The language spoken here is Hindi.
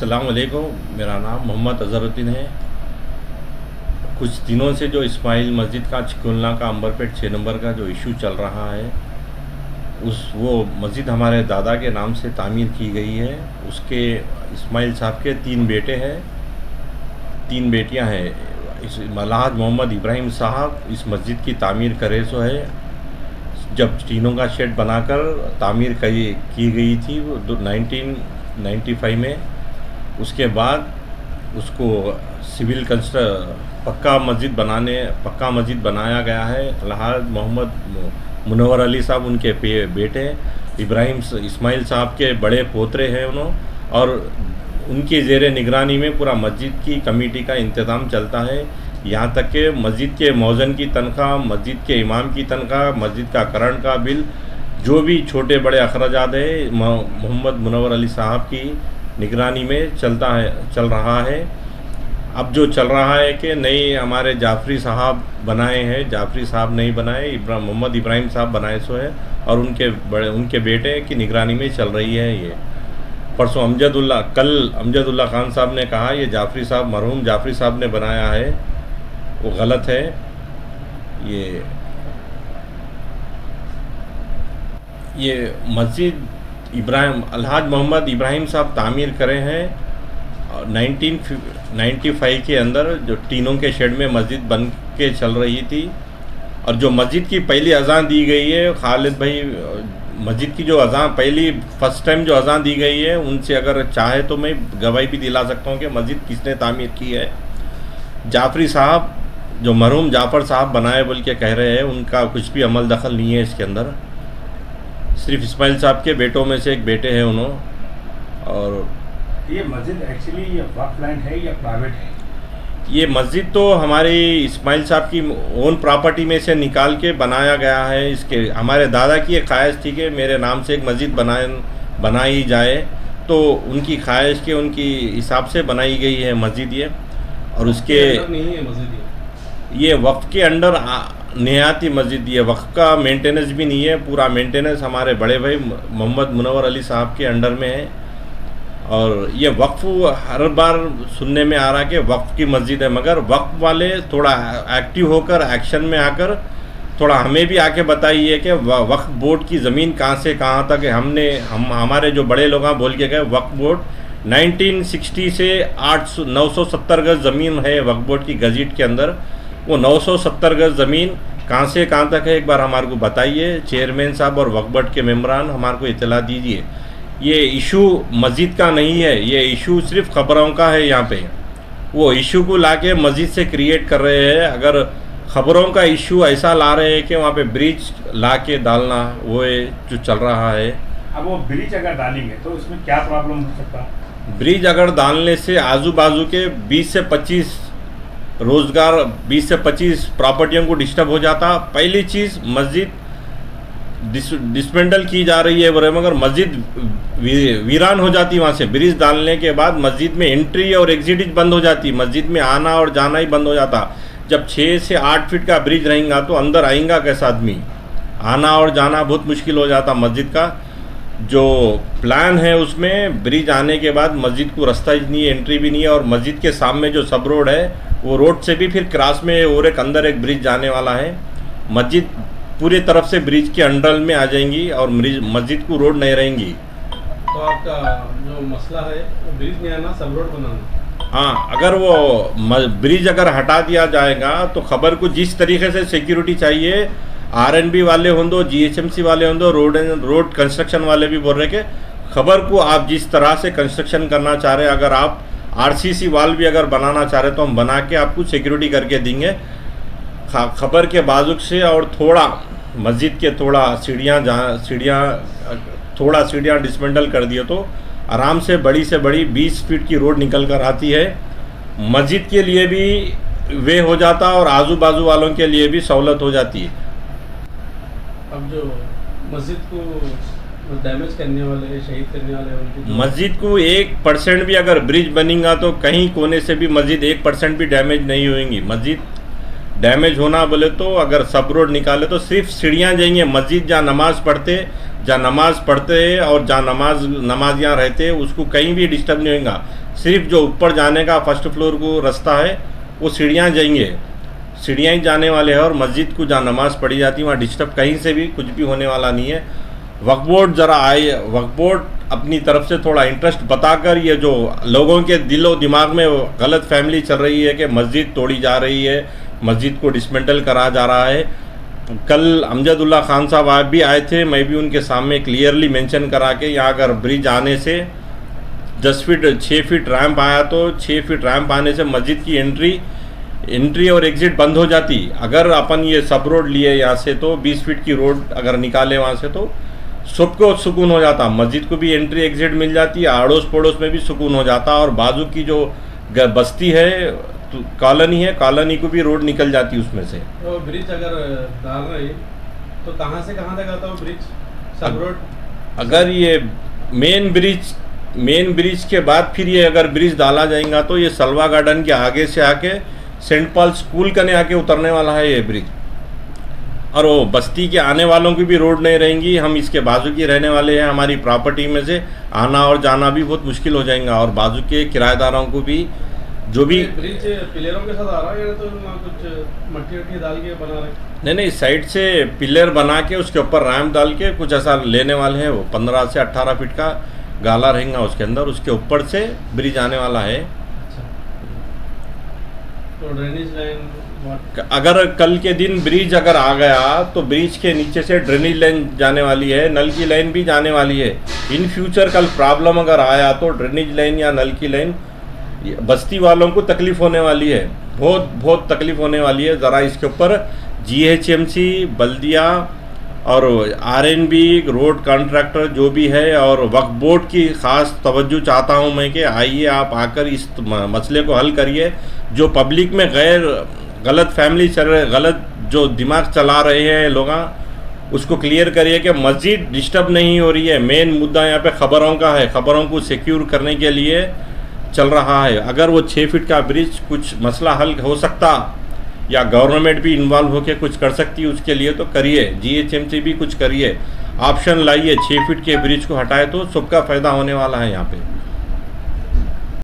अस्सलाम वालेकुम। मेरा नाम मोहम्मद अज़हरुद्दीन है। कुछ दिनों से जो इस्माइल मस्जिद का चिकुलना का अंबरपेट 6 नंबर का जो इशू चल रहा है, वो मस्जिद हमारे दादा के नाम से तामीर की गई है। उसके इस्माइल साहब के 3 बेटे हैं, 3 बेटियां हैं। इस मलाहज मोहम्मद इब्राहिम साहब इस मस्जिद की तामीर करे सो है। जब टीनों का शेड बनाकर तामीर की गई थी वो 1995 में, उसके बाद उसको सिविल पक्का मस्जिद बनाया गया है। अलहाज मोहम्मद मुनव्वर अली साहब उनके बेटे, इस्माइल साहब के बड़े पोतरे हैं उन्होंने, और उनकी ज़ेर निगरानी में पूरा मस्जिद की कमेटी का इंतज़ाम चलता है। यहाँ तक कि मस्जिद के मौज़न की तनख्वाह, मस्जिद के इमाम की तनख्वाह, मस्जिद का करंट का बिल, जो भी छोटे बड़े अखराजात है मोहम्मद मुनव्वर अली साहब की निगरानी में चल रहा है। अब जो चल रहा है कि नहीं, हमारे जाफरी साहब बनाए हैं, जाफरी साहब नहीं बनाए, मोहम्मद इब्राहिम साहब बनाए सो है, और उनके बेटे की निगरानी में चल रही है। ये परसों कल अमजदुल्ला खान साहब ने कहा ये मरहूम जाफरी साहब ने बनाया है, वो गलत है। ये मस्जिद अलहाज मोहम्मद इब्राहिम साहब तामीर करे हैं 1995 के अंदर, जो टीनों के शेड में मस्जिद बन के चल रही थी। और जो मस्जिद की पहली अज़ान दी गई है, खालिद भाई, मस्जिद की जो फर्स्ट टाइम जो अज़ान दी गई है, उनसे अगर चाहे तो मैं गवाही भी दिला सकता हूँ कि मस्जिद किसने तामीर की है। जाफरी साहब, जो मरहूम जाफ़र साहब बनाए बोल के कह रहे हैं, उनका कुछ भी अमल दखल नहीं है इसके अंदर। सिर्फ इस्माइल साहब के बेटों में से एक बेटे हैं उन्होंने। और ये मस्जिद एक्चुअली ये वक्फ लैंड है या प्राइवेट है? ये मस्जिद तो हमारी इस्माइल साहब की ओन प्रॉपर्टी में से निकाल के बनाया गया है। इसके हमारे दादा की एक ख्वाहिश थी कि मेरे नाम से एक मस्जिद बनाई जाए, तो उनकी ख्वाहिश के उनकी हिसाब से बनाई गई है मस्जिद ये। और उसके नहीं है मस्जिद, ये वक्फ के अंडर निहाती मस्जिद, ये वक्फ का मेंटेनेंस भी नहीं है। पूरा मेंटेनेंस हमारे बड़े भाई मोहम्मद मुनव्वर अली साहब के अंडर में है। और ये वक्फ हर बार सुनने में आ रहा है कि वक्फ की मस्जिद है, मगर वक्फ वाले थोड़ा एक्टिव होकर एक्शन में आकर थोड़ा हमें भी आके बताइए कि वक्फ बोर्ड की ज़मीन कहाँ से कहाँ तक है। हमारे जो बड़े लोग बोल के गए, वक्फ बोर्ड 1960 से 970 गज ज़मीन है वक्फ बोर्ड की गज़ट के अंदर। वो 970 गज ज़मीन कहाँ से कहाँ तक है, एक बार हमारे को बताइए। चेयरमैन साहब और वक्फ बोर्ड के मेम्बरान हमारे को इत्तला दीजिए। ये इशू मस्जिद का नहीं है, ये इशू सिर्फ खबरों का है। यहाँ पे वो इशू को लाके मस्जिद से क्रिएट कर रहे हैं। अगर खबरों का इशू ऐसा ला रहे हैं कि वहाँ पे ब्रिज ला के डालना, वो जो चल रहा है। अब वो ब्रिज अगर डालेंगे तो उसमें क्या प्रॉब्लम हो सकता है? ब्रिज अगर डालने से आजू बाजू के 20 से 25 रोज़गार, 20 से 25 प्रॉपर्टियों को डिस्टर्ब हो जाता। पहली चीज़, मस्जिद डिसमेंटल की जा रही है, मगर मस्जिद वीरान हो जाती। वहाँ से ब्रिज डालने के बाद मस्जिद में एंट्री और एग्जिट बंद हो जाती, मस्जिद में आना और जाना ही बंद हो जाता। जब 6 से 8 फीट का ब्रिज रहेगा तो अंदर आएगा कैसा आदमी? आना और जाना बहुत मुश्किल हो जाता। मस्जिद का जो प्लान है उसमें ब्रिज आने के बाद मस्जिद को रास्ता ही नहीं है, एंट्री भी नहीं है। और मस्जिद के सामने जो सब रोड है, वो रोड से भी फिर क्रॉस में और एक अंदर एक ब्रिज जाने वाला है। मस्जिद पूरी तरफ से ब्रिज के अंडर में आ जाएंगी और मस्जिद को रोड नहीं रहेंगी। तो आपका जो मसला है वो ब्रिज नहीं आना, सब रोड बनाना। हाँ, अगर वो ब्रिज अगर हटा दिया जाएगा तो खबर को जिस तरीके से सिक्योरिटी चाहिए, RNB वाले हों दो, GHMC वाले हों दो, रोड कंस्ट्रक्शन वाले भी बोल रहे कि खबर को आप जिस तरह से कंस्ट्रक्शन करना चाह रहे हैं, अगर आप RCC वाल भी अगर बनाना चाह रहे तो हम बना के आपको सिक्योरिटी करके देंगे खबर के बाजुक से। और थोड़ा मस्जिद के थोड़ा सीढ़ियाँ डिसमेंटल कर दिए तो आराम से बड़ी 20 फीट की रोड निकल कर आती है। मस्जिद के लिए भी वे हो जाता और आजू बाजू वालों के लिए भी सहूलत हो जाती है। अब जो मस्जिद को डैमेज करने वाले, शहीद करने वाले, मस्जिद को 1% भी अगर ब्रिज बनेगा तो कहीं कोने से भी मस्जिद 1% भी डैमेज नहीं होंगी। मस्जिद डैमेज होना बोले तो अगर सब रोड निकाले तो सिर्फ सीढ़ियाँ जाएंगे। मस्जिद जहाँ नमाज पढ़ते और जहाँ नमाजियाँ रहते उसको कहीं भी डिस्टर्ब नहीं होगा। सिर्फ जो ऊपर जाने का फर्स्ट फ्लोर को रास्ता है वो सीढ़ियाँ जाएंगे, सीढ़ियाँ ही जाने वाले हैं, और मस्जिद को जहाँ नमाज़ पढ़ी जाती है वहाँ डिस्टर्ब कहीं से भी कुछ भी होने वाला नहीं है। वक्फ बोर्ड ज़रा आए, वक्फ बोर्ड अपनी तरफ से थोड़ा इंटरेस्ट बताकर, ये जो लोगों के दिलो दिमाग में गलत फैमिली चल रही है कि मस्जिद तोड़ी जा रही है, मस्जिद को डिसमेंटल करा जा रहा है। कल अमजदुल्ला खान साहब आप भी आए थे, मैं भी उनके सामने क्लियरली मेंशन करा के यहाँ अगर ब्रिज आने से 6 फीट रैंप आया तो 6 फीट रैंप आने से मस्जिद की एंट्री और एग्जिट बंद हो जाती। अगर अपन ये सब रोड लिए यहाँ से तो 20 फीट की रोड अगर निकाले वहाँ से तो सबको सुकून हो जाता, मस्जिद को भी एंट्री एग्जिट मिल जाती, अड़ोस पड़ोस में भी सुकून हो जाता, और बाजू की जो बस्ती है तो कॉलोनी है, कॉलोनी को भी रोड निकल जाती उसमें से। तो ब्रिज अगर डाल रहे हैं तो कहाँ से कहाँ तक आता है ब्रिज, सब रोड? अगर ये मेन ब्रिज के बाद फिर ये अगर ब्रिज डाला जाएगा तो ये सलवा गार्डन के आगे से आके सेंट पॉल स्कूल कने आके उतरने वाला है ये ब्रिज, और वो बस्ती के आने वालों की भी रोड नहीं रहेंगी। हम इसके बाजू की रहने वाले हैं, हमारी प्रॉपर्टी में से आना और जाना भी बहुत मुश्किल हो जाएगा, और बाजू के किराएदारों को भी जो भी। ब्रिज पिलरों के साथ आ रहा है या तो कुछ मट्टी डाल के बना रहे? नहीं, साइड से पिलर बना के उसके ऊपर रैम्प डाल के कुछ ऐसा लेने वाले हैं। वो 15 से 18 फीट का गाला रहेगा उसके अंदर, उसके ऊपर से ब्रिज आने वाला है। तो ड्रेनेज लाइन अगर कल के दिन ब्रिज अगर आ गया तो ब्रिज के नीचे से ड्रेनेज लाइन जाने वाली है, नल की लाइन भी जाने वाली है। इन फ्यूचर कल प्रॉब्लम अगर आया तो ड्रेनेज लाइन या नल की लाइन बस्ती वालों को तकलीफ होने वाली है, बहुत तकलीफ होने वाली है। ज़रा इसके ऊपर GHMC, बल्दिया और RNB, रोड कॉन्ट्रैक्टर जो भी है और वक्फ बोर्ड की ख़ास तवज्जो चाहता हूं मैं कि आइए आप आकर इस मसले को हल करिए। जो पब्लिक में गलत फैमिली चल रहे, गलत जो दिमाग चला रहे हैं लोग, उसको क्लियर करिए कि मस्जिद डिस्टर्ब नहीं हो रही है। मेन मुद्दा यहाँ पे खबरों का है, खबरों को सिक्योर करने के लिए चल रहा है। अगर वो 6 फीट का ब्रिज कुछ मसला हल हो सकता या गवर्नमेंट भी इन्वॉल्व होकर कुछ कर सकती है उसके लिए तो करिए, GHMC भी कुछ करिए, ऑप्शन लाइए, 6 फीट के ब्रिज को हटाए तो सबका फ़ायदा होने वाला है यहाँ पे।